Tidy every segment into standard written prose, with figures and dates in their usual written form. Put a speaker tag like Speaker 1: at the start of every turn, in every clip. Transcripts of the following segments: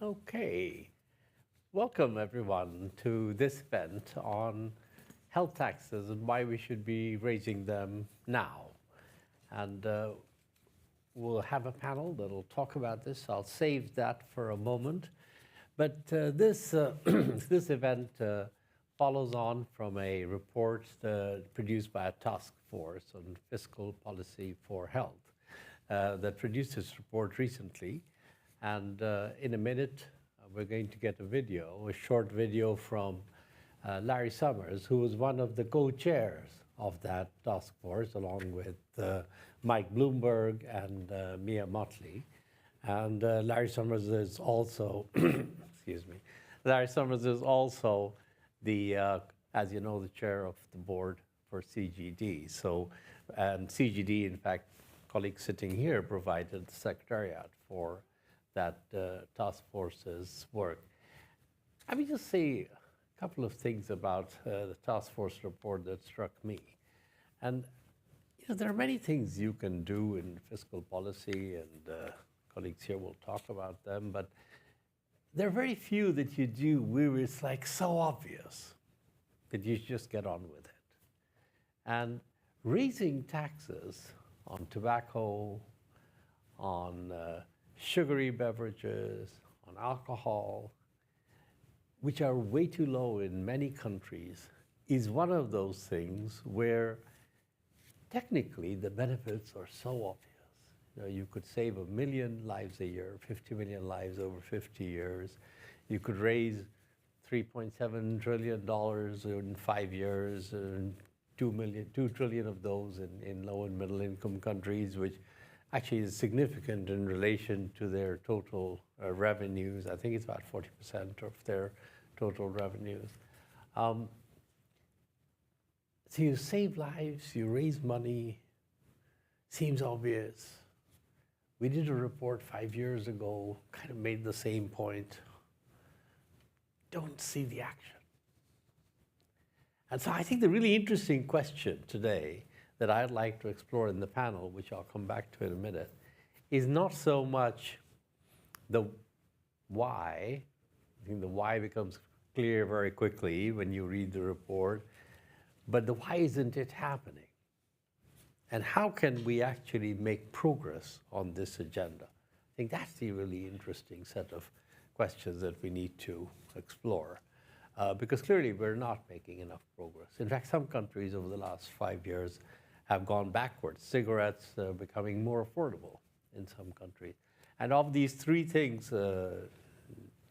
Speaker 1: Okay, welcome everyone to this event on health taxes and why we should be raising them now. And we'll have a panel that'll talk about this. I'll save that for a moment. But this event follows on from a report produced by a task force on fiscal policy for health that produced this report recently. And in a minute, we're going to get a short video from Larry Summers, who was one of the co-chairs of that task force, along with Mike Bloomberg and Mia Motley. And Larry Summers is also, excuse me, Larry Summers is also the, as you know, the chair of the board for CGD. So, and CGD, in fact, colleagues sitting here provided the secretariat for that task force's work. Let me just say a couple of things about the task force report that struck me. And there are many things you can do in fiscal policy, and colleagues here will talk about them, but there are very few that you do where it's like so obvious that you just get on with it. And raising taxes on tobacco, on sugary beverages, on alcohol, which are way too low in many countries, is one of those things where technically the benefits are so obvious. You could save 1 million lives a year, 50 million lives over 50 years. You could raise $3.7 trillion in 5 years, and 2 trillion of those in low and middle income countries, which actually is significant in relation to their total revenues. I think it's about 40% of their total revenues. So you save lives, you raise money, seems obvious. We did a report 5 years ago, kind of made the same point. Don't see the action. And so I think the really interesting question today that I'd like to explore in the panel, which I'll come back to in a minute, is not so much the why. I think the why becomes clear very quickly when you read the report, but the why isn't it happening? And how can we actually make progress on this agenda? I think that's the really interesting set of questions that we need to explore. Because clearly we're not making enough progress. In fact, some countries over the last 5 years have gone backwards. Cigarettes becoming more affordable in some countries. And of these three things,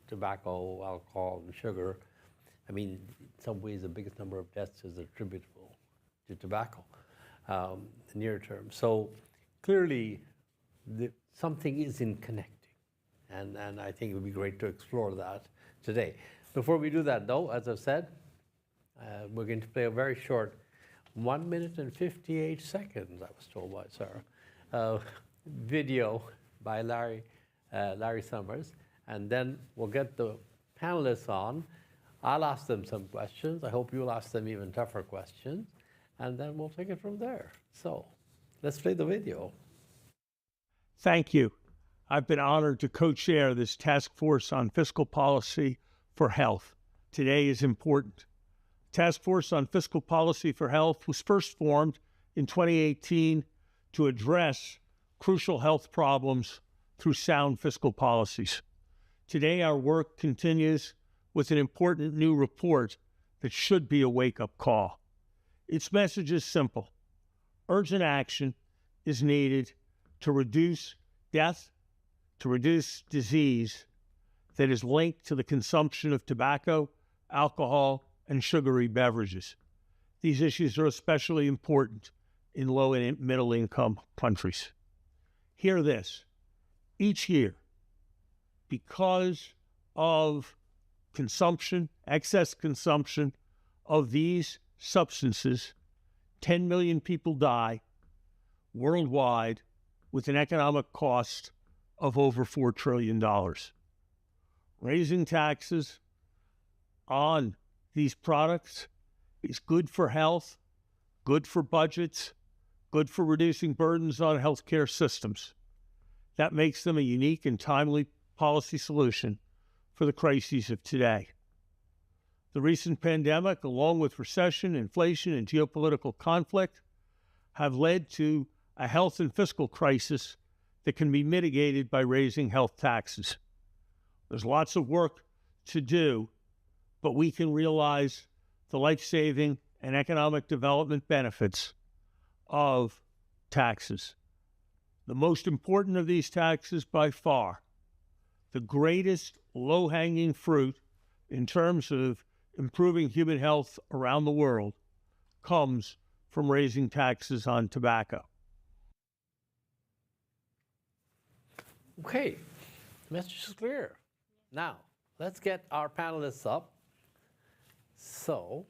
Speaker 1: tobacco, alcohol, and sugar, I mean, in some ways the biggest number of deaths is attributable to tobacco in near term. So clearly something isn't connecting. And I think it would be great to explore that today. Before we do that though, as I've said, we're going to play a very short 1 minute and 58 seconds, I was told by Sarah, video by Larry Summers, and then we'll get the panelists on. I'll ask them some questions. I hope you'll ask them even tougher questions, and then we'll take it from there. So let's play the video.
Speaker 2: Thank you. I've been honored to co-chair this task force on fiscal policy for health. Today is important. Task Force on Fiscal Policy for Health was first formed in 2018 to address crucial health problems through sound fiscal policies. Today, our work continues with an important new report that should be a wake-up call. Its message is simple. Urgent action is needed to reduce death, to reduce disease that is linked to the consumption of tobacco, alcohol, and sugary beverages. These issues are especially important in low and middle income countries. Hear this. Each year, because of consumption, excess consumption of these substances, 10 million people die worldwide with an economic cost of over $4 trillion. Raising taxes on these products is good for health, good for budgets, good for reducing burdens on healthcare systems. That makes them a unique and timely policy solution for the crises of today. The recent pandemic, along with recession, inflation, and geopolitical conflict, have led to a health and fiscal crisis that can be mitigated by raising health taxes. There's lots of work to do, but we can realize the life-saving and economic development benefits of taxes. The most important of these taxes by far, the greatest low-hanging fruit in terms of improving human health around the world, comes from raising taxes on tobacco.
Speaker 1: Okay, message is clear. Now, let's get our panelists up. So,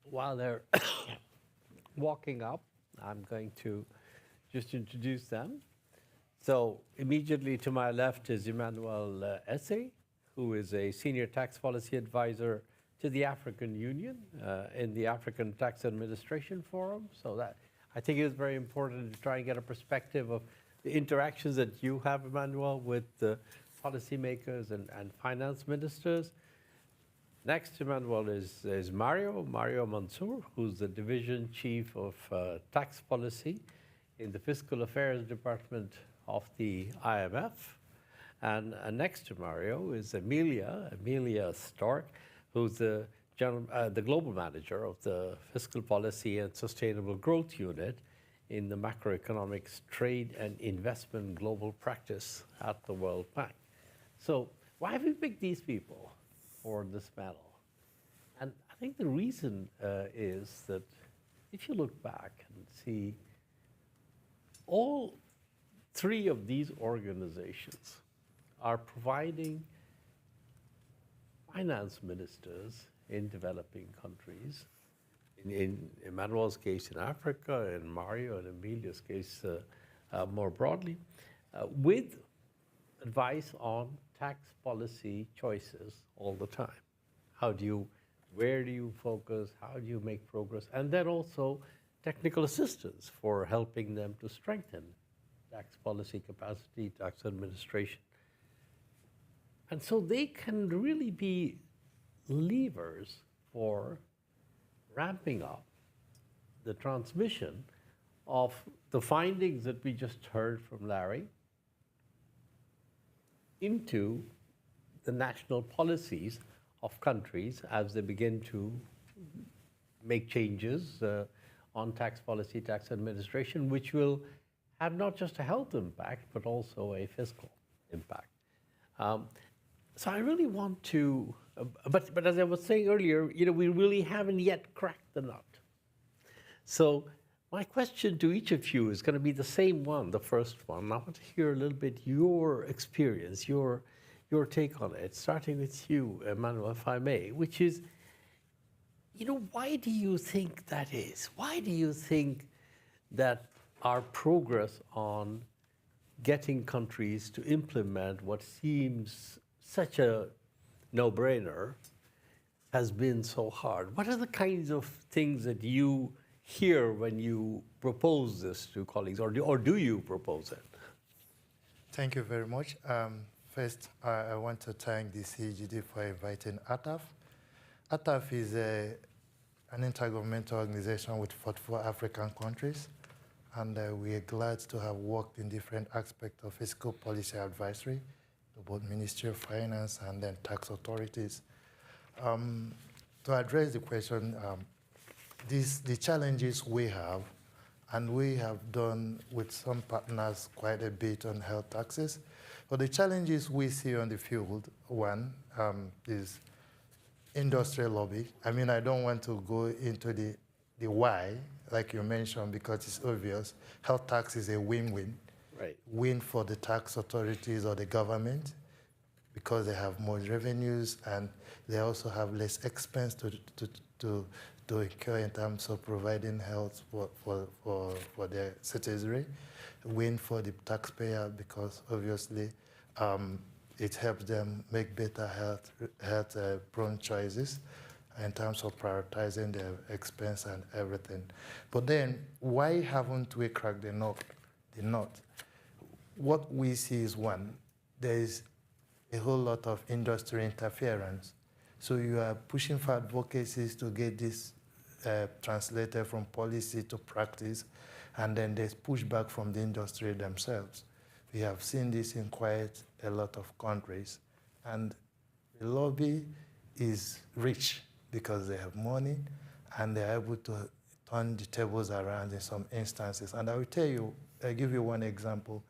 Speaker 1: while they're walking up, I'm going to just introduce them. So, immediately to my left is Emmanuel Esse, who is a senior tax policy advisor to the African Union in the African Tax Administration Forum. So that I think it is very important to try and get a perspective of the interactions that you have, Emmanuel, with the policymakers and finance ministers. Next to Emmanuel is Mario Mansour, who's the division chief of tax policy in the Fiscal Affairs Department of the IMF. And next to Mario is Amelia Stark, who's the global manager of the Fiscal Policy and Sustainable Growth Unit in the Macroeconomics Trade and Investment Global Practice at the World Bank. So why have we picked these people for this panel? And I think the reason is that if you look back and see all three of these organizations are providing finance ministers in developing countries, in Emmanuel's case in Africa, in Mario and Amelia's case more broadly, with advice on tax policy choices all the time. Where do you focus? How do you make progress? And then also technical assistance for helping them to strengthen tax policy capacity, tax administration. And so they can really be levers for ramping up the transmission of the findings that we just heard from Larry into the national policies of countries as they begin to make changes on tax policy, tax administration, which will have not just a health impact, but also a fiscal impact. So I really want to, but as I was saying earlier, we really haven't yet cracked the nut. So my question to each of you is going to be the same one, the first one. I want to hear a little bit your experience, your take on it, starting with you, Emmanuel, if I may, which is, why do you think that is? Why do you think that our progress on getting countries to implement what seems such a no-brainer has been so hard? What are the kinds of things that you hear when you propose this to colleagues, or do you propose it?
Speaker 3: Thank you very much. First, I want to thank the CGD for inviting ATAF. ATAF is an intergovernmental organization with 44 African countries, and we are glad to have worked in different aspects of fiscal policy advisory, both Ministry of Finance and then tax authorities. To address the question, the challenges we have, and we have done with some partners quite a bit on health taxes. But the challenges we see on the field, one is industrial lobby. I mean, I don't want to go into the why, like you mentioned, because it's obvious. Health tax is a win-win.
Speaker 1: Right.
Speaker 3: Win for the tax authorities or the government, because they have more revenues and they also have less expense to incur in terms of providing health for their citizenry. Win for the taxpayer, because obviously it helps them make better health-prone choices in terms of prioritizing their expense and everything. But then, why haven't we cracked the nut? what we see is one, there is a whole lot of industry interference. So you are pushing for advocacies to get this translated from policy to practice, and then there's pushback from the industry themselves. We have seen this in quite a lot of countries. And the lobby is rich because they have money, and they're able to turn the tables around in some instances. And I will tell you, I'll give you one example.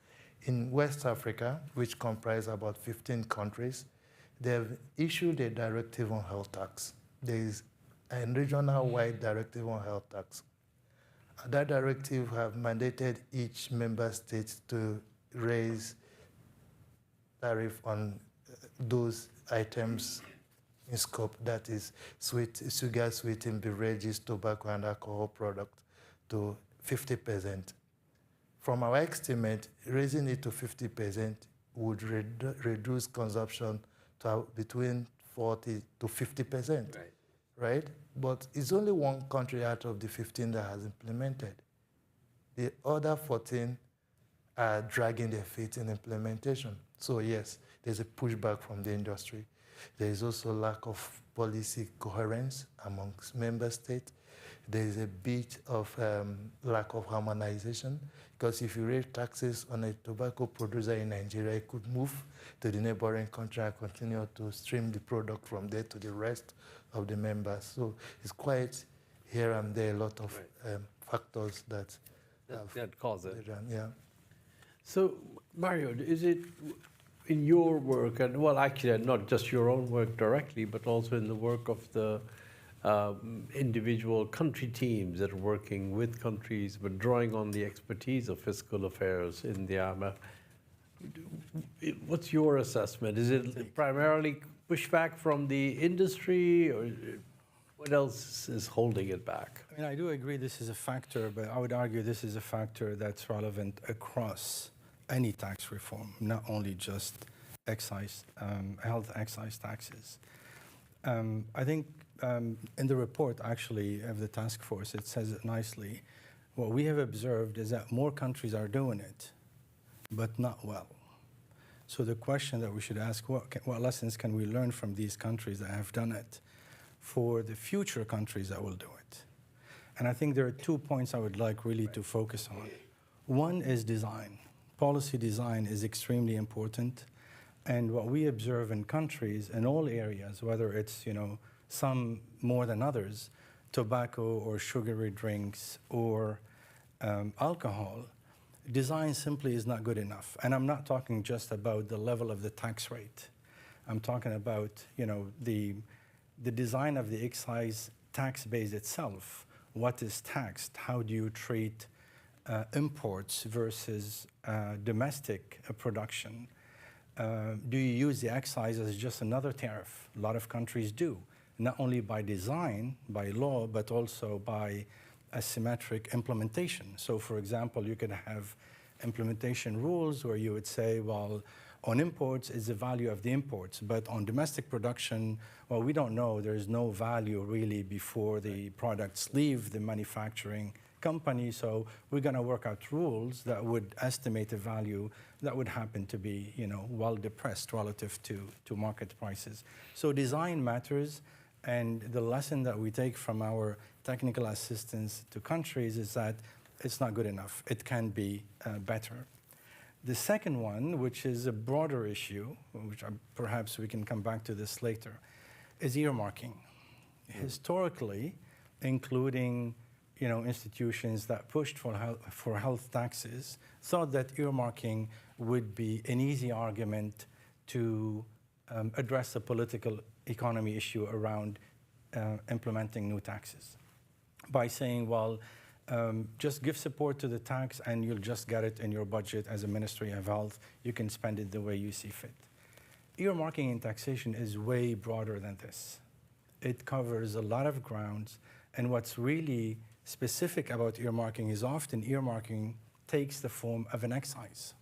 Speaker 3: In West Africa, which comprises about 15 countries, they've issued a directive on health tax. There is a regional-wide directive on health tax. That directive have mandated each member state to raise tariff on those items in scope, that is sugar-sweetened beverages, tobacco, and alcohol products, to 50%. From our estimate, raising it to 50% would reduce consumption to between 40 to 50%, right? But it's only one country out of the 15 that has implemented. The other 14 are dragging their feet in implementation. So yes, there's a pushback from the industry. There is also lack of policy coherence amongst member states. There is a bit of lack of harmonization, because if you raise taxes on a tobacco producer in Nigeria, it could move to the neighboring country and continue to stream the product from there to the rest of the members. So it's quite here and there a lot of factors that
Speaker 1: cause it.
Speaker 3: Yeah.
Speaker 1: So, Mario, is it in your work, and well, actually, not just your own work directly, but also in the work of the individual country teams that are working with countries, but drawing on the expertise of fiscal affairs in the IMF, what's your assessment? Is it primarily pushback from the industry, or what else is holding it back?
Speaker 4: I mean, I do agree this is a factor, but I would argue this is a factor that's relevant across any tax reform, not only just excise, health excise taxes. I think in the report, actually, of the task force, it says it nicely. What we have observed is that more countries are doing it, but not well. So the question that we should ask, what lessons can we learn from these countries that have done it for the future countries that will do it? And I think there are 2 points I would like really to focus on. One is design. Policy design is extremely important. And what we observe in countries in all areas, whether it's, some more than others, tobacco or sugary drinks or alcohol, design simply is not good enough. And I'm not talking just about the level of the tax rate. I'm talking about, the design of the excise tax base itself. What is taxed? How do you treat imports versus domestic production? Do you use the excise as just another tariff? A lot of countries do, not only by design, by law, but also by asymmetric implementation. So, for example, you could have implementation rules where you would say, well, on imports is the value of the imports, but on domestic production, well, we don't know. There's no value really before the products leave the manufacturing company, so we're going to work out rules that would estimate a value that would happen to be, well depressed relative to market prices. So design matters, and the lesson that we take from our technical assistance to countries is that it's not good enough. It can be better. The second one, which is a broader issue, which perhaps we can come back to this later, is earmarking. Historically, including institutions that pushed for health taxes, thought that earmarking would be an easy argument to address the political economy issue around implementing new taxes by saying, well, just give support to the tax and you'll just get it in your budget as a Ministry of Health. You can spend it the way you see fit. Earmarking in taxation is way broader than this. It covers a lot of grounds, and what's really specific about earmarking is often earmarking takes the form of an excise.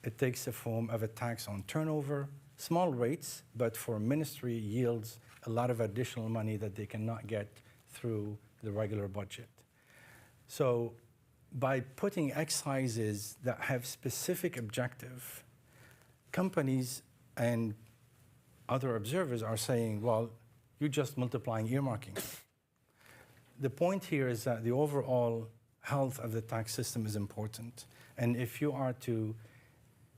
Speaker 4: It takes the form of a tax on turnover, small rates, but for ministry yields a lot of additional money that they cannot get through the regular budget. So by putting excises that have specific objective, companies and other observers are saying, well, you're just multiplying earmarking. The point here is that the overall health of the tax system is important. And if you are to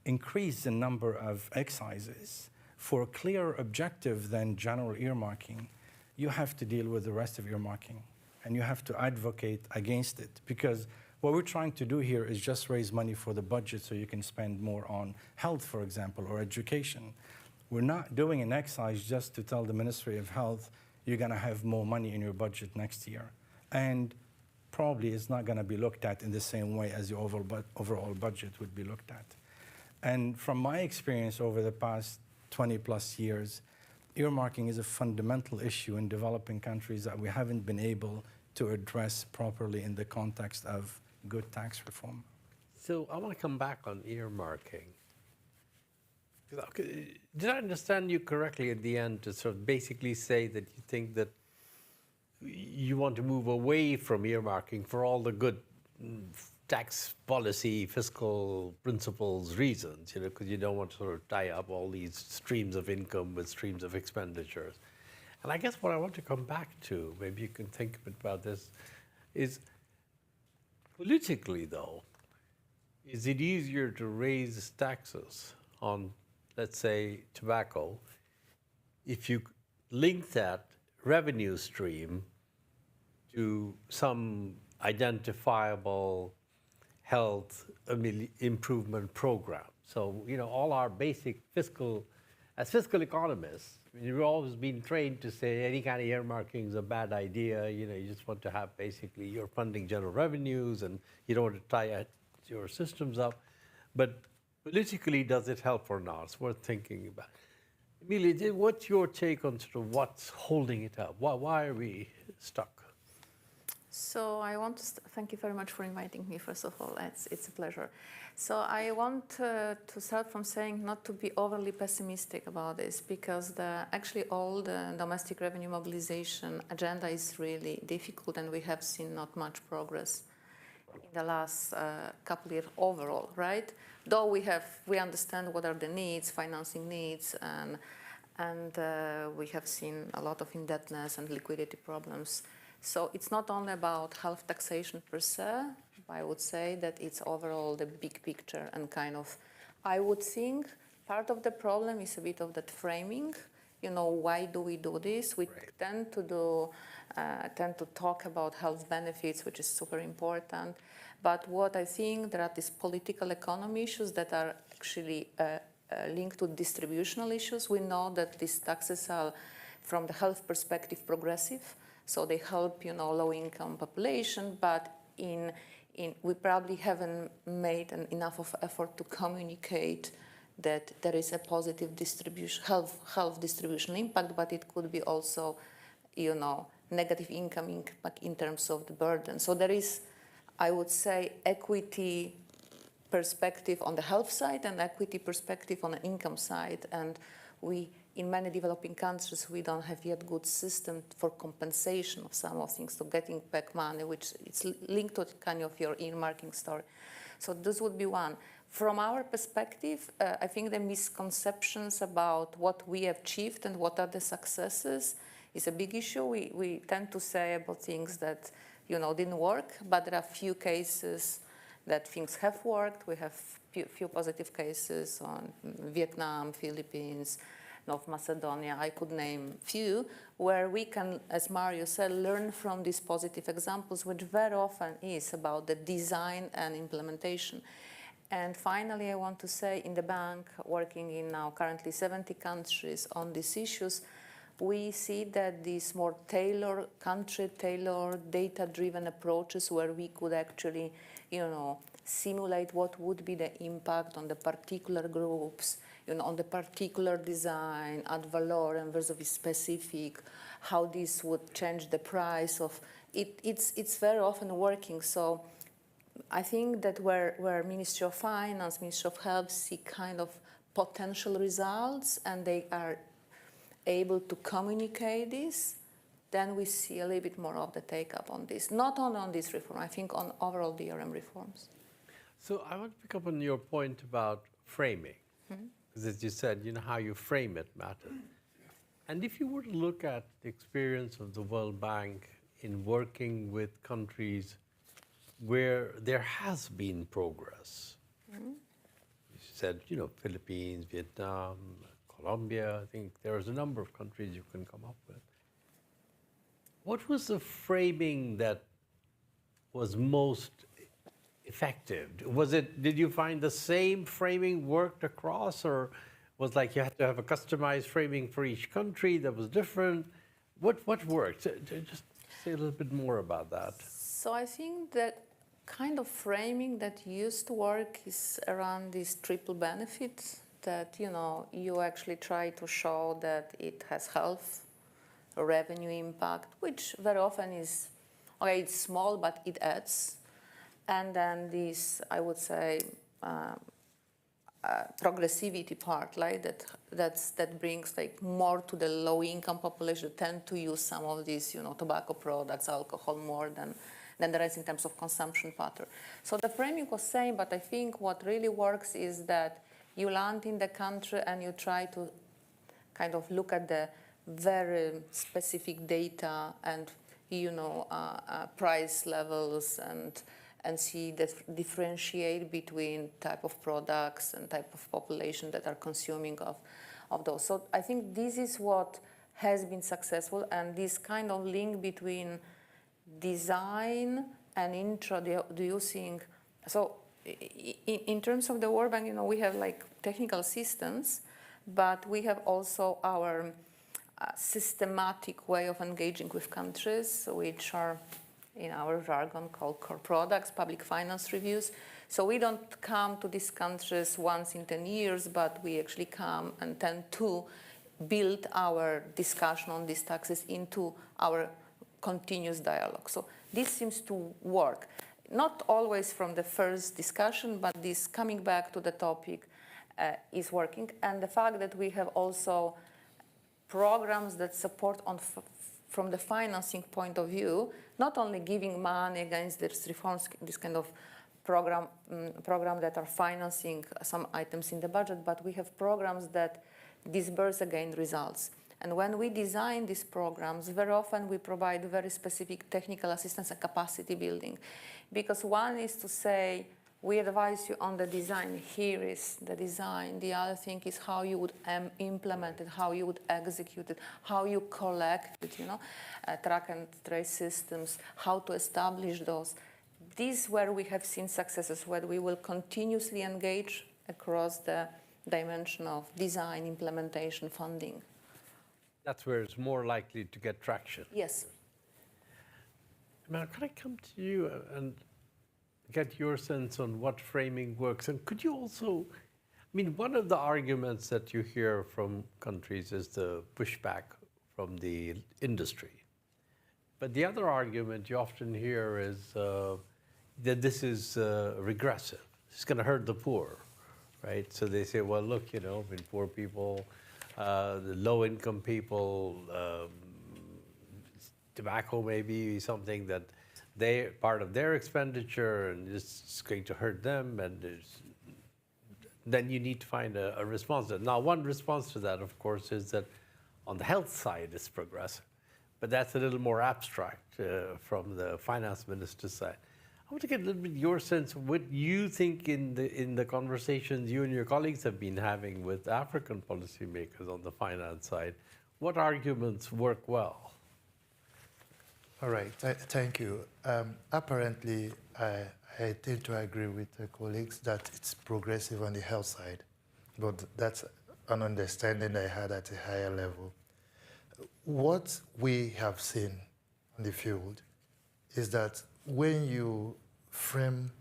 Speaker 4: increase the number of excises for a clearer objective than general earmarking, you have to deal with the rest of earmarking. And you have to advocate against it. Because what we're trying to do here is just raise money for the budget so you can spend more on health, for example, or education. We're not doing an excise just to tell the Ministry of Health, you're going to have more money in your budget next year. And probably it's not going to be looked at in the same way as the overall budget would be looked at. And from my experience over the past 20 plus years, earmarking is a fundamental issue in developing countries that we haven't been able to address properly in the context of good tax reform.
Speaker 1: So I want to come back on earmarking. Did I understand you correctly at the end to sort of basically say that you think that you want to move away from earmarking for all the good tax policy, fiscal principles reasons, because you don't want to sort of tie up all these streams of income with streams of expenditures. And I guess what I want to come back to, maybe you can think a bit about this, is politically though, is it easier to raise taxes on, let's say, tobacco, if you link that revenue stream to some identifiable health improvement program? So, all our basic as fiscal economists, we've always been trained to say any kind of earmarking is a bad idea. You just want to have basically you're funding general revenues and you don't want to tie your systems up. But politically, does it help or not? It's worth thinking about. Amelia, what's your take on sort of what's holding it up? Why are we stuck?
Speaker 5: So I want to thank you very much for inviting me, first of all. It's a pleasure. So I want to start from saying not to be overly pessimistic about this, because actually all the domestic revenue mobilization agenda is really difficult, and we have seen not much progress in the last couple of years overall, right? Though we understand what are the needs, financing needs, and we have seen a lot of indebtedness and liquidity problems. So it's not only about health taxation per se. I would say that it's overall the big picture, and kind of, I would think part of the problem is a bit of that framing. Why do we do this? We tend to talk about health benefits, which is super important. But what I think, there are these political economy issues that are actually linked to distributional issues. We know that these taxes are, from the health perspective, progressive. So they help, low-income population, but we probably haven't made enough of effort to communicate that there is a positive distribution, health distribution impact, but it could be also, negative income impact in terms of the burden. So there is, I would say, equity perspective on the health side and equity perspective on the income side, and in many developing countries, we don't have yet good system for compensation of some of things, so getting back money, which it's linked to kind of your earmarking story. So this would be one. From our perspective, I think the misconceptions about what we have achieved and what are the successes is a big issue. We tend to say about things that, didn't work, but there are few cases that things have worked. We have few positive cases on Vietnam, Philippines, North Macedonia. I could name few where we can, as Mario said, learn from these positive examples, which very often is about the design and implementation. And finally, I want to say, in the bank, working in now currently 70 countries on these issues, we see that these more tailored, country-tailored, data-driven approaches where we could actually, simulate what would be the impact on the particular groups, on the particular design, ad valorem versus specific, how this would change the price of it. It's very often working. So I think that where Ministry of Finance, Ministry of Health see kind of potential results, and they are able to communicate this, then we see a little bit more of the take-up on this. Not only on this reform, I think on overall DRM reforms.
Speaker 1: So I want to pick up on your point about framing. Because as you said, how you frame it matters. And if you were to look at the experience of the World Bank in working with countries where there has been progress, you said, Philippines, Vietnam, Colombia, I think there's a number of countries you can come up with. What was the framing that was most effective? Did you find the same framing worked across, or was like you had to have a customized framing for each country that was different? What worked? Just say a little bit more about that.
Speaker 5: So I think that kind of framing that used to work is around these triple benefits that, you actually try to show that it has health, revenue impact, which very often is, okay, it's small, but it adds. And then this, I would say, progressivity part, like that brings like more to the low-income population, tend to use some of these, tobacco products, alcohol more than the rest in terms of consumption pattern. So the framing was same, but I think what really works is that you land in the country and you try to kind of look at the very specific data and price levels and see that differentiate between type of products and type of population that are consuming of those. So I think this is what has been successful, and this kind of link between design and introducing. So in terms of the World Bank, we have like technical assistance, but we have also our systematic way of engaging with countries, which are in our jargon called core products, public finance reviews. So we don't come to these countries once in 10 years, but we actually come and tend to build our discussion on these taxes into our continuous dialogue. So this seems to work. Not always from the first discussion, but this coming back to the topic is working. And the fact that we have also programs that support from the financing point of view, not only giving money against these reforms, this kind of program that are financing some items in the budget, but we have programs that disburse again results. And when we design these programs, very often we provide very specific technical assistance and capacity building. Because one is to say, we advise you on the design, here is the design. The other thing is how you would implement it, how you would execute it, how you collect it, track and trace systems, how to establish those. This is where we have seen successes, where we will continuously engage across the dimension of design, implementation, funding.
Speaker 1: That's where it's more likely to get traction.
Speaker 5: Yes.
Speaker 1: Now, can I come to you and get your sense on what framing works? And could you also, one of the arguments that you hear from countries is the pushback from the industry. But the other argument you often hear is that this is regressive. It's going to hurt the poor, right? So they say, well, look, poor people, the low-income people, tobacco may be something that part of their expenditure, and it's going to hurt them, and then you need to find a response to that. Now, one response to that, of course, is that on the health side, it's progressive, but that's a little more abstract from the finance minister's side. I want to get a little bit your sense of what you think in the conversations you and your colleagues have been having with African policymakers on the finance side. What arguments work well?
Speaker 3: All right, thank you. Apparently, I tend to agree with the colleagues that it's progressive on the health side, but that's an understanding I had at a higher level. What we have seen in the field is that when you frame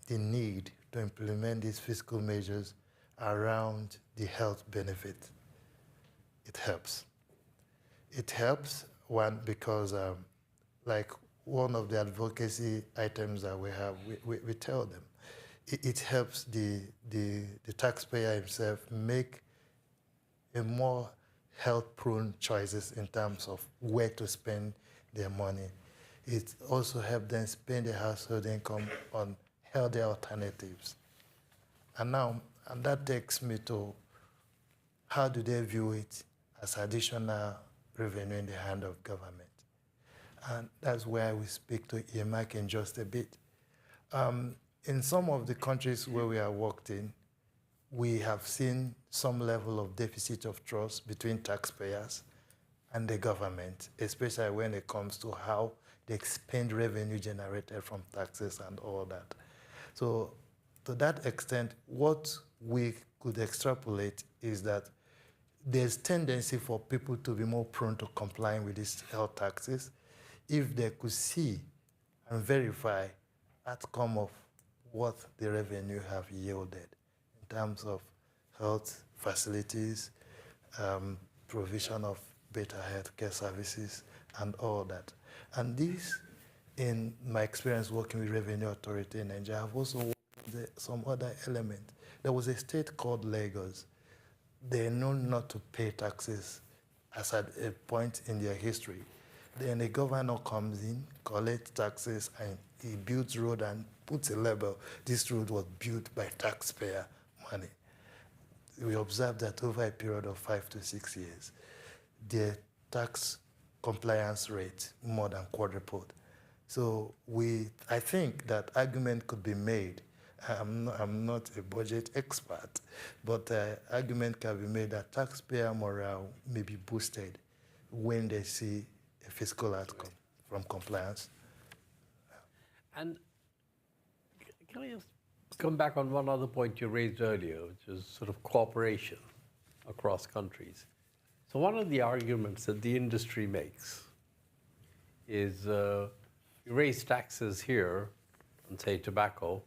Speaker 3: the need to implement these fiscal measures around the health benefit, it helps. It helps, one, because like one of the advocacy items that we have, we tell them, it helps the taxpayer himself make a more health-prone choices in terms of where to spend their money. It also helps them spend their household income on healthy alternatives. And that takes me to how do they view it as additional revenue in the hand of government? And that's where we speak to EMAC in just a bit. In some of the countries where we have worked in, we have seen some level of deficit of trust between taxpayers and the government, especially when it comes to how they spend revenue generated from taxes and all that. So to that extent, what we could extrapolate is that there's tendency for people to be more prone to complying with these health taxes if they could see and verify outcome of what the revenue have yielded in terms of health facilities, provision of better healthcare services, and all that. And this, in my experience working with Revenue Authority in Nigeria, I've also worked with some other element. There was a state called Lagos. They are known not to pay taxes as at a point in their history. Then the governor comes in, collects taxes, and he builds road and puts a label. This road was built by taxpayer money. We observed that over a period of 5 to 6 years, their tax compliance rate more than quadrupled. So I think that argument could be made. I'm not a budget expert, but argument can be made that taxpayer morale may be boosted when they see a fiscal outcome from compliance.
Speaker 1: And can I just come back on one other point you raised earlier, which is sort of cooperation across countries. So one of the arguments that the industry makes is you raise taxes here on, say, tobacco,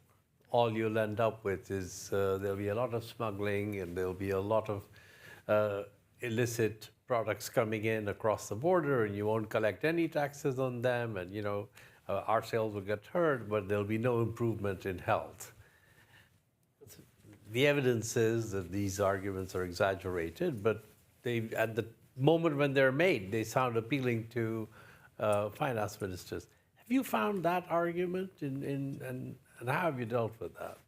Speaker 1: all you'll end up with is there'll be a lot of smuggling and there'll be a lot of illicit products coming in across the border, and you won't collect any taxes on them, and our sales will get hurt, but there'll be no improvement in health. The evidence is that these arguments are exaggerated, but at the moment when they're made, they sound appealing to finance ministers. Have you found that argument, and how have you dealt with that?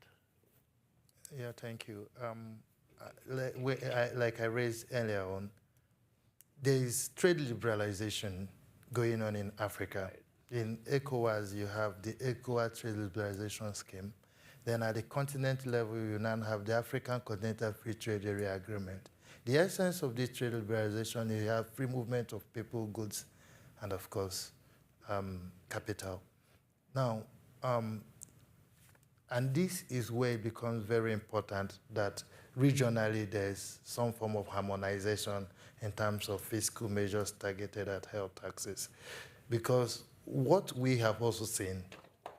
Speaker 3: Yeah, thank you. Like I raised earlier on, there is trade liberalization going on in Africa. Right. In ECOWAS, you have the ECOWAS Trade Liberalization Scheme. Then at the continent level, you now have the African Continental Free Trade Area Agreement. The essence of this trade liberalization is you have free movement of people, goods, and of course, capital. Now, and this is where it becomes very important that regionally there's some form of harmonization in terms of fiscal measures targeted at health taxes. Because what we have also seen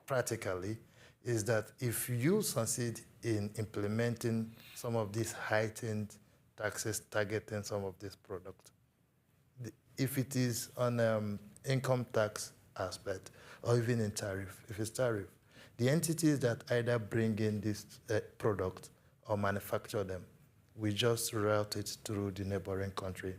Speaker 3: practically is that if you succeed in implementing some of these heightened taxes targeting some of these products, if it is on income tax aspect or even in tariff, if it's tariff, the entities that either bring in this product or manufacture them, we just route it through the neighboring country.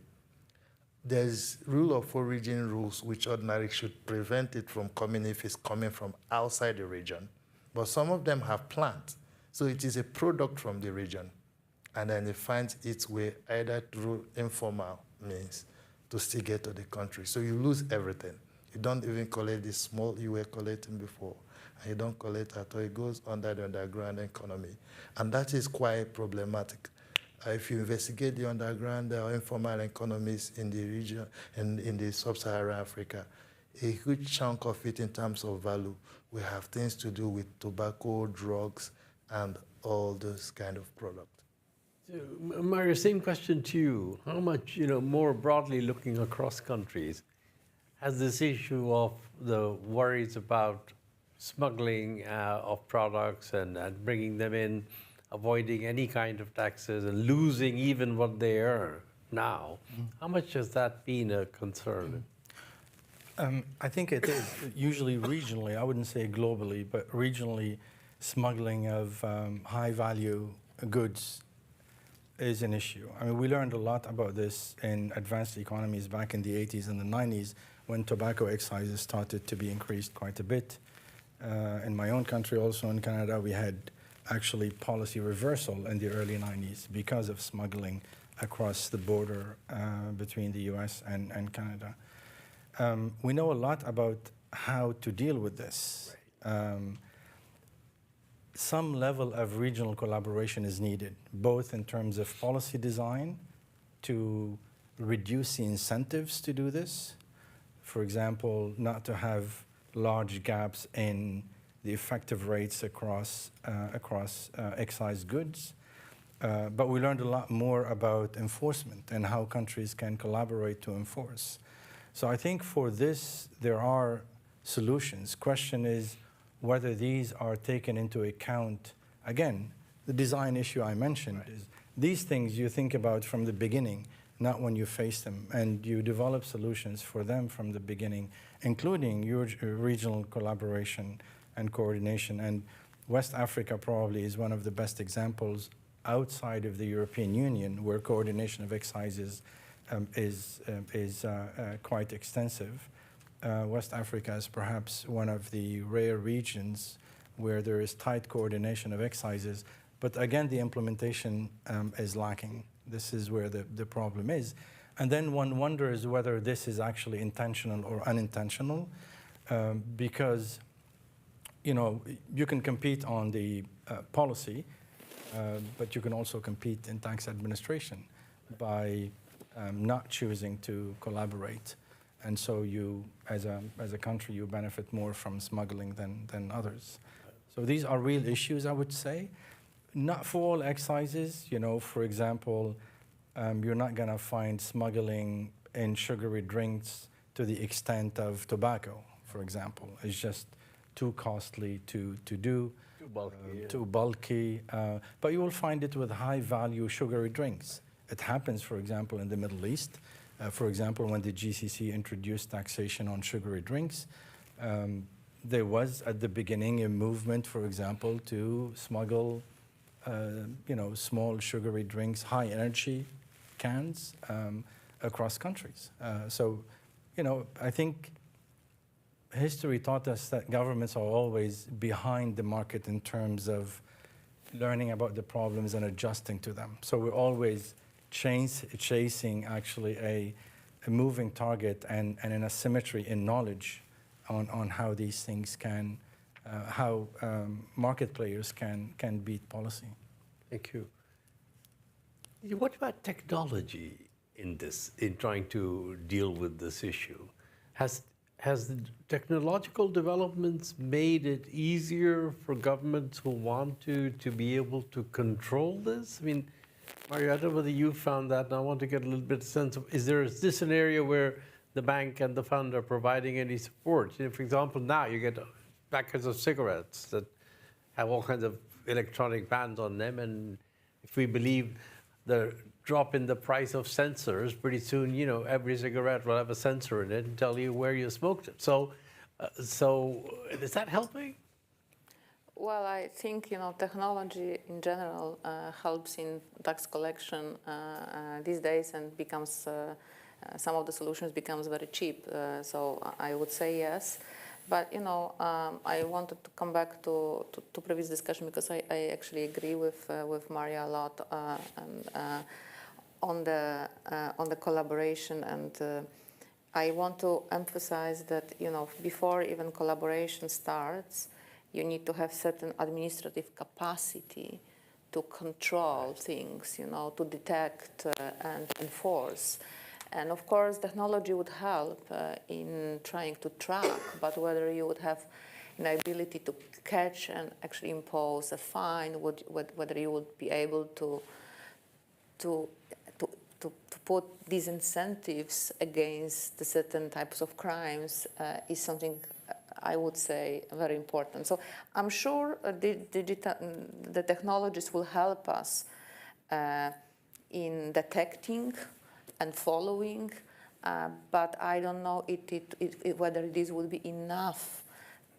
Speaker 3: There's rule of origin rules which ordinarily should prevent it from coming if it's coming from outside the region. But some of them have plants. So it is a product from the region. And then it finds its way either through informal means to still get to the country. So you lose everything. You don't even collect the small you were collecting before. And you don't collect at all. It goes under the underground economy. And that is quite problematic. If you investigate the underground or informal economies in the region, in the sub-Saharan Africa, a huge chunk of it in terms of value will have things to do with tobacco, drugs, and all those kind of products.
Speaker 1: So, Mario, same question to you. How much, more broadly looking across countries, has this issue of the worries about smuggling of products and bringing them in, avoiding any kind of taxes and losing even what they earn now, how much has that been a concern?
Speaker 4: I think it is usually regionally, I wouldn't say globally, but regionally, smuggling of high-value goods is an issue. I mean, we learned a lot about this in advanced economies back in the 80s and the 90s when tobacco excises started to be increased quite a bit. In my own country, also in Canada, we had actually policy reversal in the early 90s because of smuggling across the border between the US and Canada. We know a lot about how to deal with this. Some level of regional collaboration is needed, both in terms of policy design to reduce the incentives to do this. For example, not to have large gaps in the effective rates across excise goods. But we learned a lot more about enforcement and how countries can collaborate to enforce. So I think for this, there are solutions. Question is whether these are taken into account. Again, the design issue I mentioned is these things you think about from the beginning, not when you face them, and you develop solutions for them from the beginning, including your regional collaboration and coordination. And West Africa probably is one of the best examples outside of the European Union where coordination of excises is quite extensive. West Africa is perhaps one of the rare regions where there is tight coordination of excises, but again, the implementation is lacking. This is where the problem is. And then one wonders whether this is actually intentional or unintentional, because you can compete on the policy, but you can also compete in tax administration by not choosing to collaborate. And so you, as a country, you benefit more from smuggling than others. So these are real issues, I would say. Not for all excises. For example, you're not going to find smuggling in sugary drinks to the extent of tobacco, for example. It's just too costly to do. Too bulky. But you will find it with high-value sugary drinks. It happens, for example, in the Middle East. For example, when the GCC introduced taxation on sugary drinks, there was at the beginning a movement, for example, to smuggle, small sugary drinks, high-energy cans across countries. I think history taught us that governments are always behind the market in terms of learning about the problems and adjusting to them. So we're always chasing actually a moving target and an asymmetry in knowledge on how these things can, how market players can beat policy.
Speaker 1: Thank you. What about technology in trying to deal with this issue? Has the technological developments made it easier for governments who want to be able to control this? I mean, Mario, I don't know whether you found that, and I want to get a little bit of sense of, is this an area where the bank and the fund are providing any support? For example, now you get packets of cigarettes that have all kinds of electronic bands on them, and if we believe the drop in the price of sensors, pretty soon, every cigarette will have a sensor in it and tell you where you smoked it. So is that helping?
Speaker 5: Well, I think technology in general helps in tax collection these days, and becomes some of the solutions becomes very cheap. So I would say yes, but I wanted to come back to previous discussion because I actually agree with Maria a lot on the collaboration, and I want to emphasize that before even collaboration starts, you need to have certain administrative capacity to control things, to detect and enforce. And of course, technology would help in trying to track, but whether you would have an ability to catch and actually impose a fine, whether you would be able to put these incentives against the certain types of crimes is something I would say very important. So I'm sure the technologies will help us in detecting and following, but I don't know whether this would be enough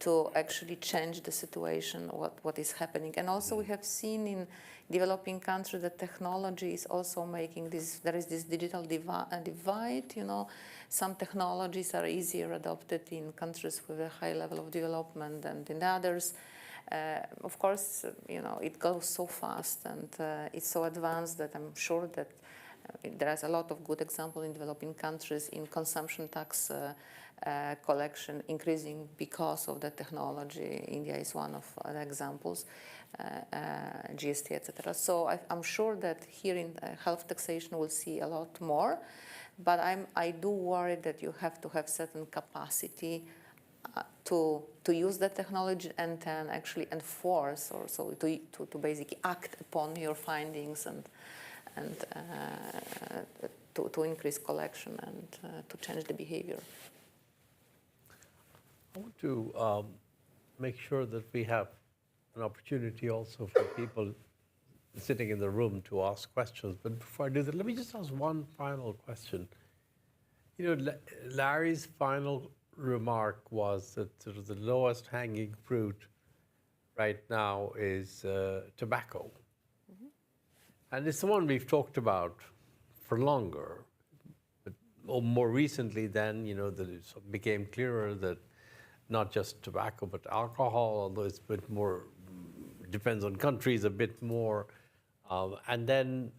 Speaker 5: to actually change the situation, what is happening. And also we have seen in developing countries that technology is also making this, there is this digital divide, you know. Some technologies are easier adopted in countries with a high level of development than in others. Of course, you know, it goes so fast and it's so advanced that I'm sure that there is a lot of good example in developing countries in consumption tax collection increasing because of the technology. India is one of the examples, GST, etc. So I'm sure that here in health taxation we'll see a lot more, but I do worry that you have to have certain capacity to use the technology and then actually enforce, or so to basically act upon your findings and to increase collection and to change the behavior.
Speaker 1: I want to make sure that we have an opportunity also for people sitting in the room to ask questions. But before I do that, let me just ask one final question. You know, Larry's final remark was that sort of the lowest hanging fruit right now is tobacco. And it's the one we've talked about for longer. But more recently then, you know, that it became clearer that not just tobacco, but alcohol, although it's a bit more, depends on countries a bit more. And then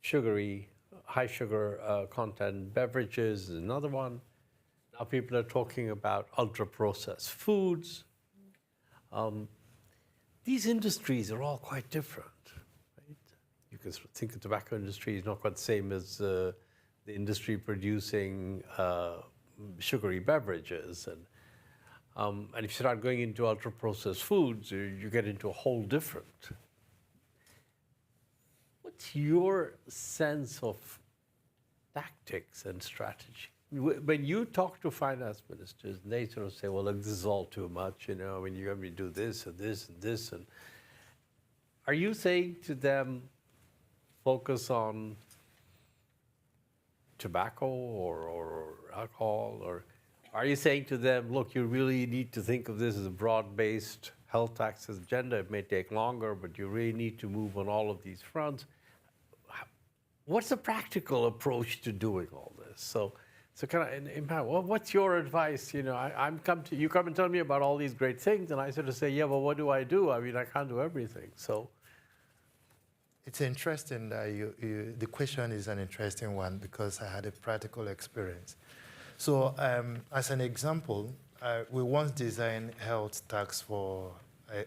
Speaker 1: sugary, high sugar content beverages is another one. Now people are talking about ultra-processed foods. These industries are all quite different. You can sort of think the tobacco industry is not quite the same as the industry producing sugary beverages. And if you start going into ultra-processed foods, you get into a whole different. What's your sense of tactics and strategy? When you talk to finance ministers, they sort of say, well, look, this is all too much, you know, I mean, you have to do this and this and this. And are you saying to them, focus on tobacco or alcohol? Or are you saying to them, look, you really need to think of this as a broad-based health taxes agenda? It may take longer, but you really need to move on all of these fronts. What's the practical approach to doing all this? So kind of, well, what's your advice? You know, you come and tell me about all these great things, and I sort of say, yeah, well, what do? I mean, I can't do everything. So
Speaker 3: it's interesting that the question is an interesting one because I had a practical experience. So as an example, we once designed health tax for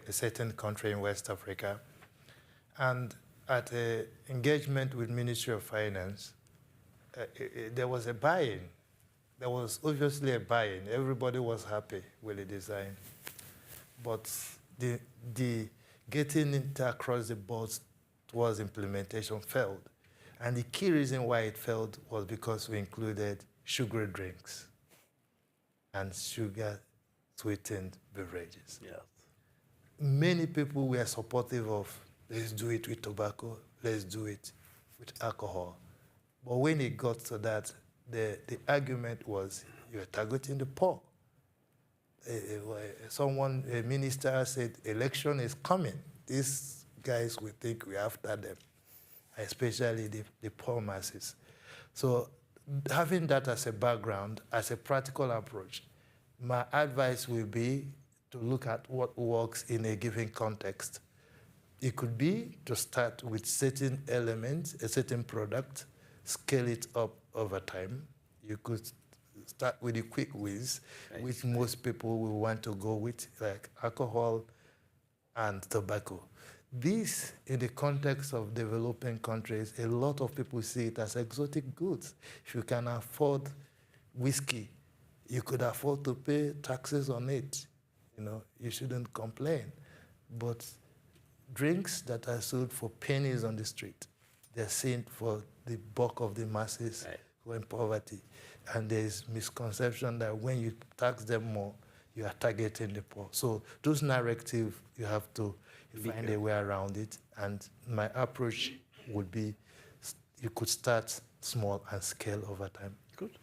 Speaker 3: a certain country in West Africa. And at an engagement with Ministry of Finance, there was a buy-in. There was obviously a buy-in. Everybody was happy with the design. But the getting it across the board towards implementation failed. And the key reason why it failed was because we included sugary drinks and sugar-sweetened beverages.
Speaker 1: yes.
Speaker 3: Many people were supportive of, let's do it with tobacco, let's do it with alcohol. But when it got to that, the argument was, you're targeting the poor. A minister said, election is coming. These guys will think we're after them, especially the poor masses. So having that as a background, as a practical approach, my advice will be to look at what works in a given context. It could be to start with certain elements, a certain product, scale it up over time. You could start with the quick wins, right, which most people will want to go with, like alcohol and tobacco. This, in the context of developing countries, a lot of people see it as exotic goods. If you can afford whiskey, you could afford to pay taxes on it. You know, you shouldn't complain. But drinks that are sold for pennies on the street, they're seen for the bulk of the masses, right, who are in poverty. And there's misconception that when you tax them more, you are targeting the poor. So those narratives, you have to find a way around it. And my approach would be, you could start small and scale over time.
Speaker 1: Good.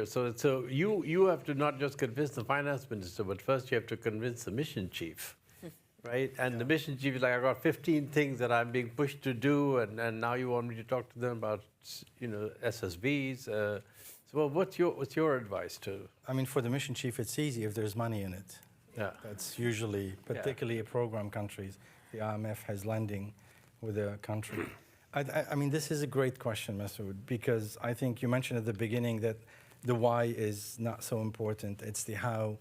Speaker 1: So you have to not just convince the finance minister, but first you have to convince the mission chief, right? And the mission chief is like, I got 15 things that I'm being pushed to do, and now you want me to talk to them about, SSVs. So what's your advice to?
Speaker 4: I mean, for the mission chief, it's easy if there's money in it.
Speaker 1: Yeah.
Speaker 4: That's usually, particularly program countries. The IMF has lending with the country. I mean, this is a great question, Masood, because I think you mentioned at the beginning that the why is not so important. It's the how.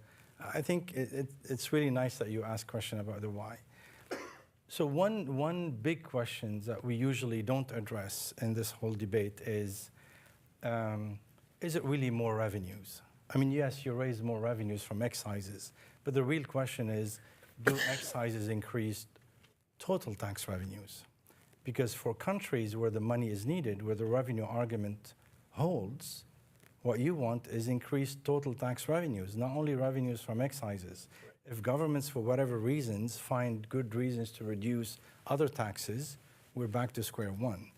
Speaker 4: I think it's really nice that you ask a question about the why. So one big question that we usually don't address in this whole debate is it really more revenues? I mean, yes, you raise more revenues from excises, but the real question is, do excises increase total tax revenues? Because for countries where the money is needed, where the revenue argument holds, what you want is increased total tax revenues, not only revenues from excises. Right. If governments, for whatever reasons, find good reasons to reduce other taxes, we're back to square one.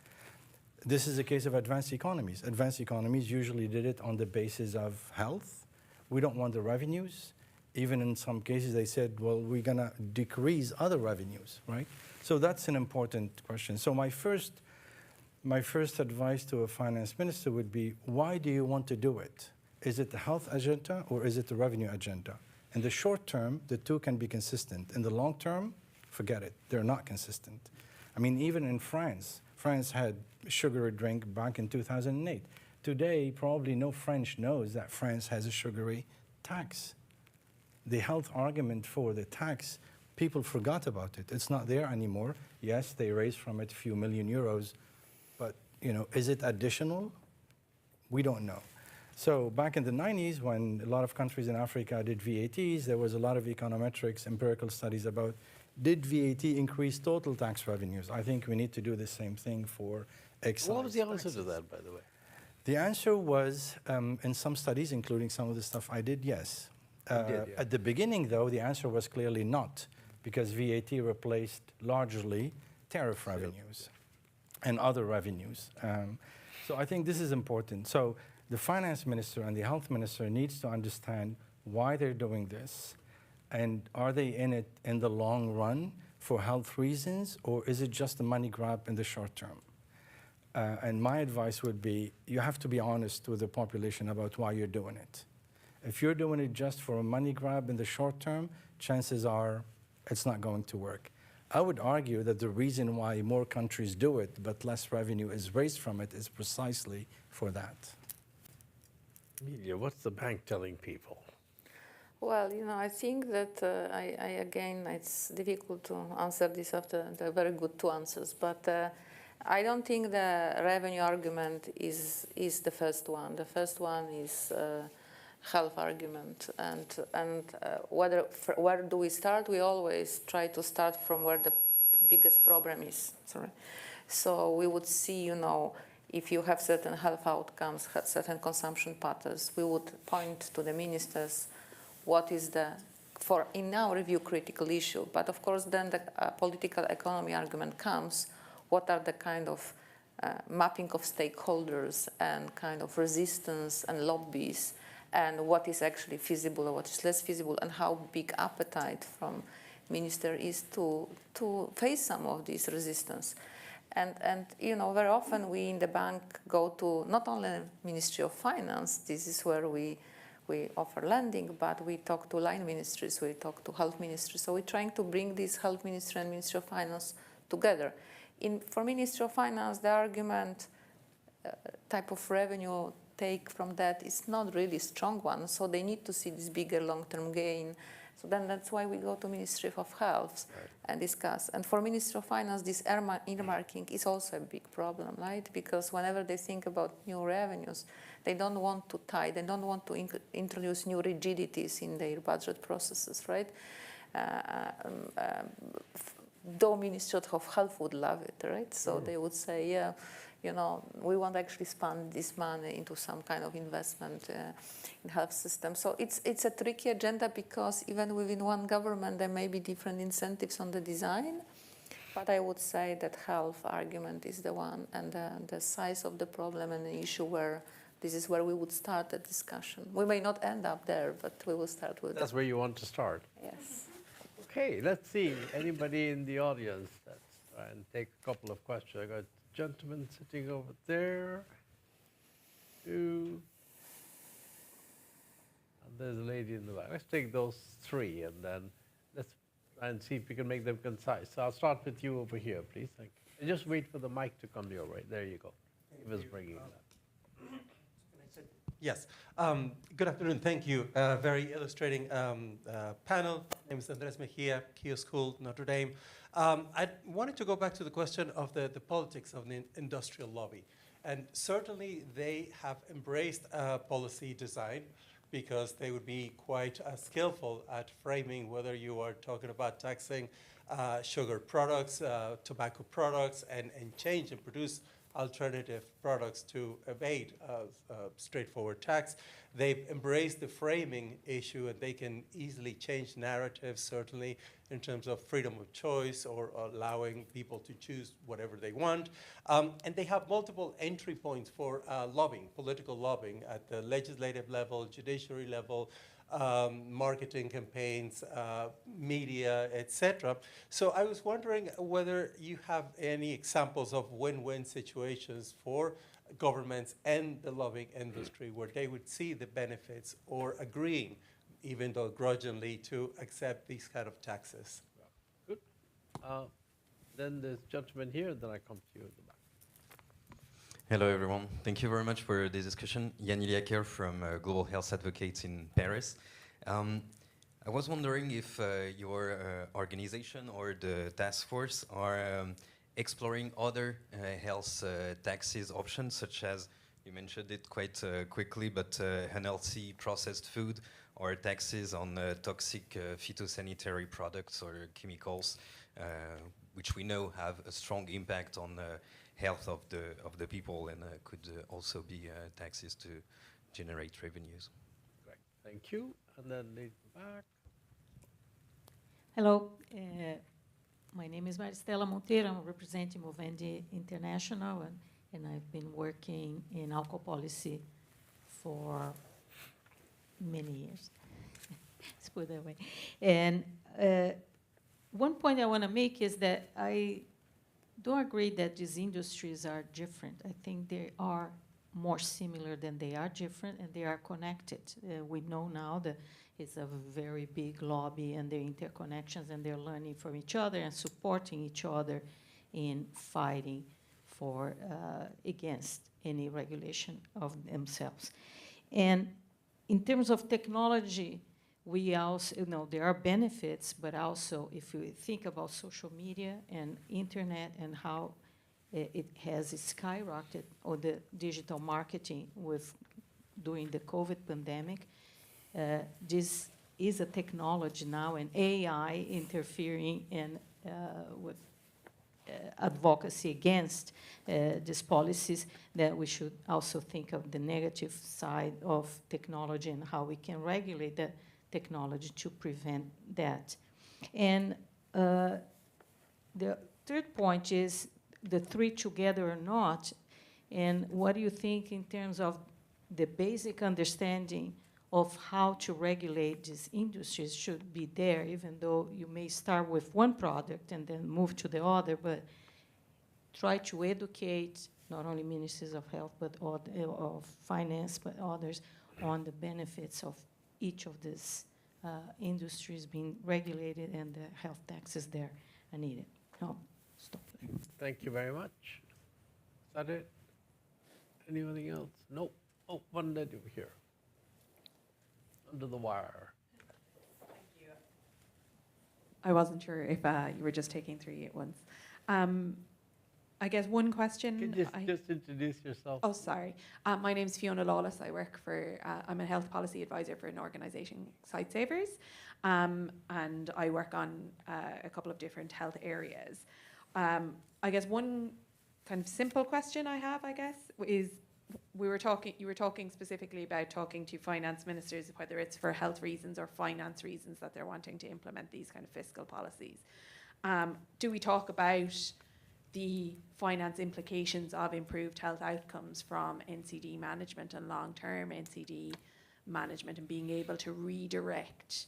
Speaker 4: This is a case of advanced economies. Advanced economies usually did it on the basis of health. We don't want the revenues. Even in some cases, they said, well, we're going to decrease other revenues, right? So that's an important question. So my first advice to a finance minister would be, why do you want to do it? Is it the health agenda or is it the revenue agenda? In the short term, the two can be consistent. In the long term, forget it. They're not consistent. I mean, even in France had a sugary drink back in 2008. Today, probably no French knows that France has a sugary tax. The health argument for the tax, people forgot about it. It's not there anymore. Yes, they raised from it a few million euros, but is it additional? We don't know. So back in the 90s, when a lot of countries in Africa did VATs, there was a lot of econometrics, empirical studies about, did VAT increase total tax revenues? I think we need to do the same thing for excise.
Speaker 1: What was the answer to that, by the way?
Speaker 4: The answer was, in some studies, including some of the stuff I did, yes. At the beginning, though, the answer was clearly not, because VAT replaced largely tariff revenues and other revenues. So I think this is important. So the finance minister and the health minister needs to understand why they're doing this, and are they in it in the long run for health reasons, or is it just a money grab in the short term? And my advice would be, you have to be honest with the population about why you're doing it. If you're doing it just for a money grab in the short term, chances are it's not going to work. I would argue that the reason why more countries do it, but less revenue is raised from it, is precisely for that.
Speaker 1: Amelia, what's the bank telling people?
Speaker 5: Well, I think that again, it's difficult to answer this after the very good two answers, but I don't think the revenue argument is the first one. The first one is health argument, and where do we start? We always try to start from where the biggest problem is. So we would see, if you have certain health outcomes, certain consumption patterns, we would point to the ministers what is in our review, critical issue. But of course, then the political economy argument comes. What are the kind of mapping of stakeholders and kind of resistance and lobbies, and what is actually feasible or what is less feasible, and how big appetite from minister is to face some of this resistance. And very often we in the bank go to not only Ministry of Finance, this is where we offer lending, but we talk to line ministries, we talk to health ministries. So we're trying to bring this health ministry and Ministry of Finance together. For Ministry of Finance, the argument type of revenue take from that is not really strong one, so they need to see this bigger long-term gain. So then that's why we go to Ministry of Health and discuss. And for Ministry of Finance, this earmarking is also a big problem, right? Because whenever they think about new revenues, they don't want to they don't want to introduce new rigidities in their budget processes, right? Though Ministry of Health would love it, right? So they would say, yeah, we want to actually spend this money into some kind of investment in health system. So it's a tricky agenda, because even within one government, there may be different incentives on the design. But I would say that health argument is the one, and the size of the problem and the issue where this is where we would start the discussion. We may not end up there, but we will start with
Speaker 1: That's where you want to start.
Speaker 5: Yes.
Speaker 1: Okay, let's see. Anybody in the audience? Let's try and take a couple of questions. I got a gentleman sitting over there. Two. And there's a lady in the back. Let's take those three and then let's try and see if we can make them concise. So I'll start with you over here, please. Thank you. And just wait for the mic to come your way. There you go. He was bringing it up.
Speaker 6: Yes. Good afternoon. Thank you. Very illustrating panel. My name is Andres Mejia, Keough School, Notre Dame. I wanted to go back to the question of the politics of the industrial lobby. And certainly they have embraced policy design because they would be quite skillful at framing whether you are talking about taxing sugar products, tobacco products, and change and produce alternative products to evade straightforward tax. They've embraced the framing issue, and they can easily change narratives, certainly in terms of freedom of choice or allowing people to choose whatever they want. And they have multiple entry points for lobbying, political lobbying at the legislative level, judiciary level, marketing campaigns, media, etc. So I was wondering whether you have any examples of win-win situations for governments and the lobbying industry where they would see the benefits or agreeing, even though grudgingly, to accept these kind of taxes.
Speaker 1: Good. Then there's gentleman here, then I come to you in the back.
Speaker 7: Hello, everyone. Thank you very much for this discussion. Yann Iliaker from Global Health Advocates in Paris. I was wondering if your organization or the task force are exploring other health taxes options, such as, you mentioned it quite quickly, but unhealthy processed food or taxes on toxic phytosanitary products or chemicals, which we know have a strong impact on health of the people and could also be taxes to generate revenues.
Speaker 1: Great, thank you. And then lead back.
Speaker 8: Hello, my name is Maristela Monteiro. I'm representing Movendi International, and I've been working in alcohol policy for many years. Let's put it that way. And one point I want to make is that I don't agree that these industries are different. I think they are more similar than they are different, and they are connected. We know now that it's a very big lobby, and they're interconnections, and they're learning from each other and supporting each other in fighting for against any regulation of themselves. And in terms of technology, we also, there are benefits, but also if you think about social media and internet and how it has skyrocketed, or the digital marketing with during the COVID pandemic, this is a technology now, and AI interfering in with advocacy against these policies, that we should also think of the negative side of technology and how we can regulate that technology to prevent that. And the third point is the three together or not, and what do you think in terms of the basic understanding of how to regulate these industries should be there, even though you may start with one product and then move to the other, but try to educate not only ministries of health, but of finance, but others, on the benefits of each of these industries being regulated and the health taxes there are needed. No, stop there.
Speaker 1: Thank you very much. Is that it? Anything else? No. Oh, one lady over here. Under the wire.
Speaker 9: Thank you. I wasn't sure if you were just taking three at once. I guess one question.
Speaker 1: Can you just introduce yourself?
Speaker 9: Oh, sorry. My name's Fiona Lawless. I work for, I'm a health policy advisor for an organisation, Sight Savers, and I work on a couple of different health areas. I guess one kind of simple question I have, I guess, is you were talking specifically about talking to finance ministers, whether it's for health reasons or finance reasons that they're wanting to implement these kind of fiscal policies. Do we talk about the finance implications of improved health outcomes from NCD management and long-term NCD management, and being able to redirect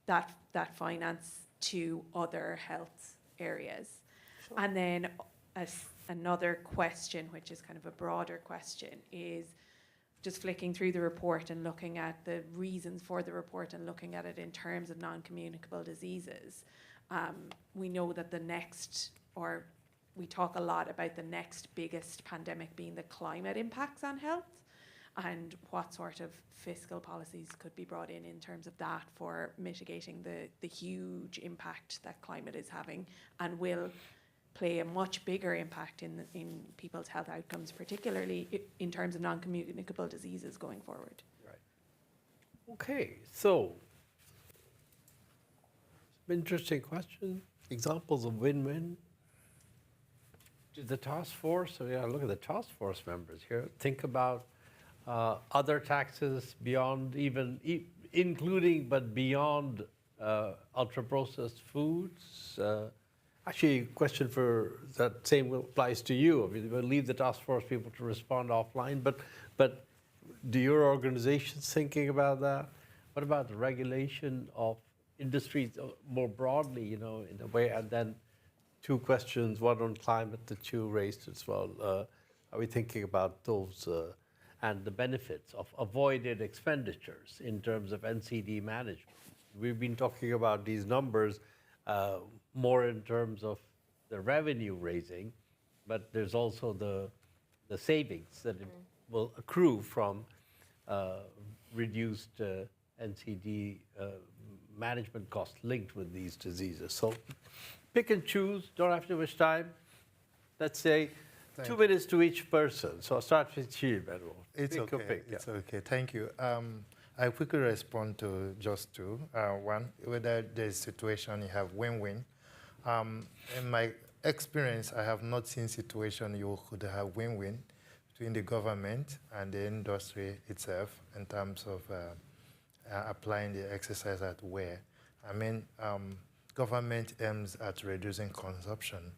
Speaker 9: that finance to other health areas. Sure. And then another question, which is kind of a broader question, is just flicking through the report and looking at the reasons for the report and looking at it in terms of non-communicable diseases. We know that we talk a lot about the next biggest pandemic being the climate impacts on health, and what sort of fiscal policies could be brought in terms of that for mitigating the huge impact that climate is having, and will play a much bigger impact in people's health outcomes, particularly in terms of non-communicable diseases going forward.
Speaker 1: Right. Okay, so interesting question. Examples of win-win. Did the task force, so yeah, look at the task force members here, think about other taxes beyond even, including but beyond ultra-processed foods. Actually, a question for that same applies to you. I mean, we'll leave the task force people to respond offline, but do your organizations thinking about that? What about the regulation of industries more broadly, you know, in a way? And then two questions, one on climate that you raised as well. Are we thinking about those and the benefits of avoided expenditures in terms of NCD management? We've been talking about these numbers more in terms of the revenue raising, but there's also the savings that it will accrue from reduced NCD management costs linked with these diseases. So pick and choose, don't have too much time. Let's say 2 minutes to each person. So I'll start with you, Benro.
Speaker 3: It's okay. It's okay. Thank you. I'll quickly respond to just two. One, whether there's a situation you have win-win. In my experience, I have not seen situation you could have win-win between the government and the industry itself in terms of applying the exercise at where. I mean, government aims at reducing consumption.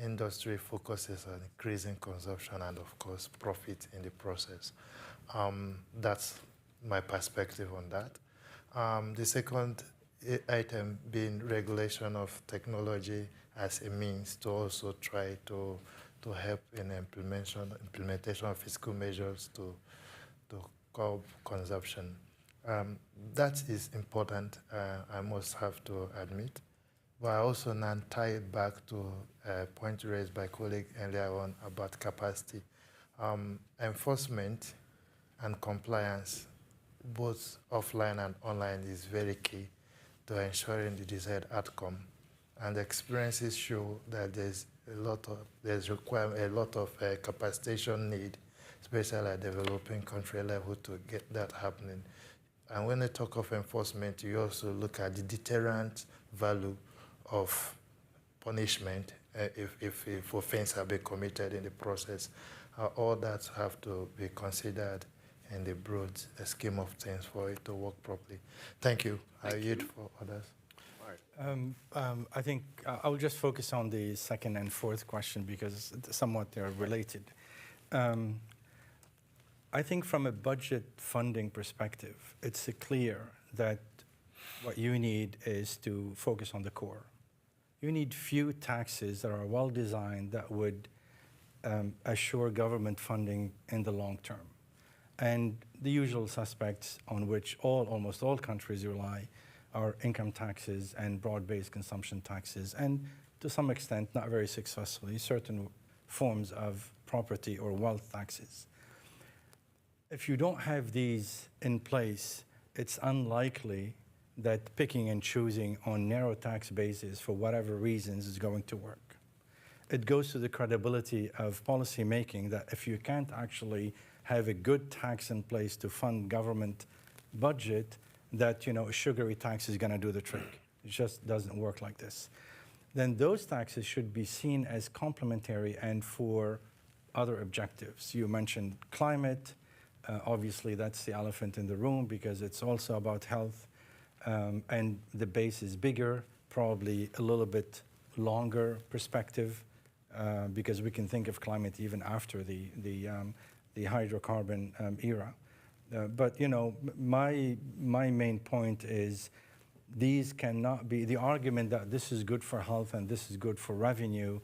Speaker 3: Industry focuses on increasing consumption and, of course, profit in the process. That's my perspective on that. The second item being regulation of technology as a means to also try to help in implementation of fiscal measures to curb consumption. That is important, I must have to admit. But I also now tie it back to a point raised by a colleague earlier on about capacity. Enforcement and compliance, both offline and online, is very key to ensuring the desired outcome. And the experiences show that there's a lot of capacitation need, especially at developing country level, to get that happening. And when they talk of enforcement, you also look at the deterrent value of punishment if offense have been committed in the process. All that have to be considered in the broad scheme of things for it to work properly. Thank you. I yield for others.
Speaker 4: I think I'll just focus on the second and fourth question because somewhat they're related. I think from a budget funding perspective, it's clear that what you need is to focus on the core. You need few taxes that are well designed that would assure government funding in the long term. And the usual suspects on which almost all countries rely are income taxes and broad-based consumption taxes, and to some extent, not very successfully, certain forms of property or wealth taxes. If you don't have these in place, it's unlikely that picking and choosing on narrow tax bases for whatever reasons is going to work. It goes to the credibility of policy making that if you can't actually have a good tax in place to fund government budget, that a sugary tax is going to do the trick. It just doesn't work like this. Then those taxes should be seen as complementary and for other objectives. You mentioned climate. Obviously, that's the elephant in the room because it's also about health. And the base is bigger, probably a little bit longer perspective because we can think of climate even after the hydrocarbon era. But you know, my main point is these cannot be, the argument that this is good for health and this is good for revenue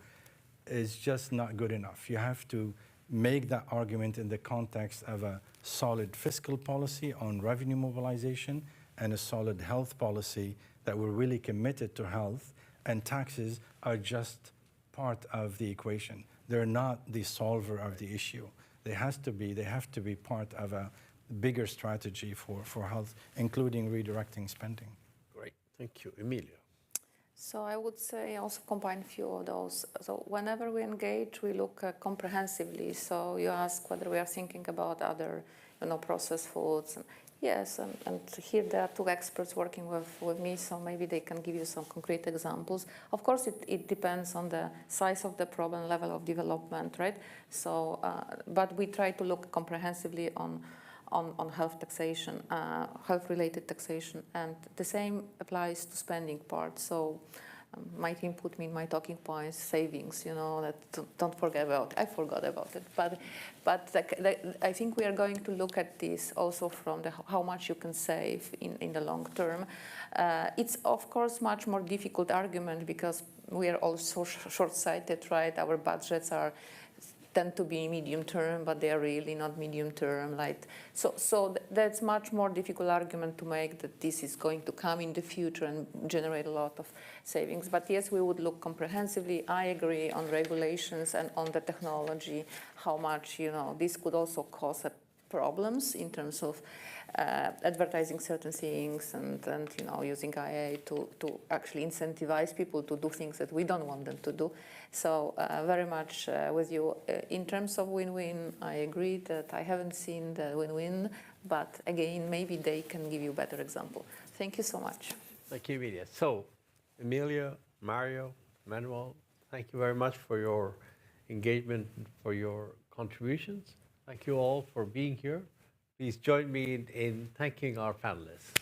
Speaker 4: is just not good enough. You have to make that argument in the context of a solid fiscal policy on revenue mobilization and a solid health policy that we're really committed to health, and taxes are just part of the equation. They're not the solver of the issue. They have to be part of a bigger strategy for health, including redirecting spending.
Speaker 1: Great, thank you. Emilia.
Speaker 5: So I would say also combine a few of those. So whenever we engage, we look comprehensively. So you ask whether we are thinking about other, processed foods. Yes, and here there are two experts working with me, so maybe they can give you some concrete examples. Of course, it depends on the size of the problem, level of development, right? So, but we try to look comprehensively on health taxation, health-related taxation, and the same applies to spending part. So my team put me in my talking points, savings, that don't forget about. I forgot about it, but I think we are going to look at this also from how much you can save in the long term. It's of course much more difficult argument because we are also short-sighted, right? Our budgets tend to be medium term, but they are really not medium term. So that's much more difficult argument to make that this is going to come in the future and generate a lot of savings. But yes, we would look comprehensively. I agree on regulations and on the technology, how much this could also cause problems in terms of advertising certain things and using IA to actually incentivize people to do things that we don't want them to do. So very much with you. In terms of win-win, I agree that I haven't seen the win-win, but again, maybe they can give you a better example. Thank you so much.
Speaker 1: Thank you, Emilia. So, Emilia, Mario, Manuel, thank you very much for your engagement, for your contributions. Thank you all for being here. Please join me in thanking our panelists.